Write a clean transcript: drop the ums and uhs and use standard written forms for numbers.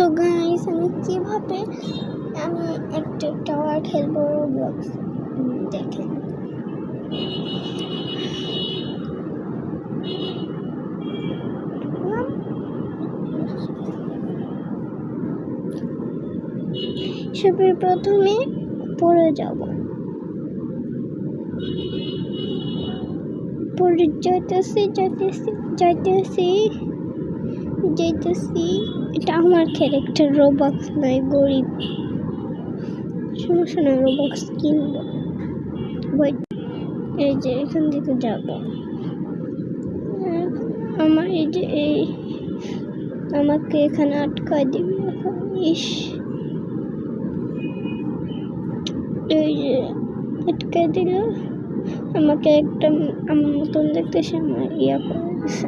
তো গাইস আমি কিভাবে একটা টাওয়ার খেলবো রোবলক্স দেখেন। সবার প্রথমে পড়ে যাব, পড়ে যাইতেছি। এটা আমার ক্যারেক্টার, রোবক্স নাই, গরিব, সমস্যা না, রোবক্স কিনবো। এই যে এখান থেকে যাব, আমার এই যে আমাকে এখানে আটকায় দিবি এখন। এই যে আটকায় দিল আমাকে, একটা আমার মতন দেখতেছে, আমার করে দিছে।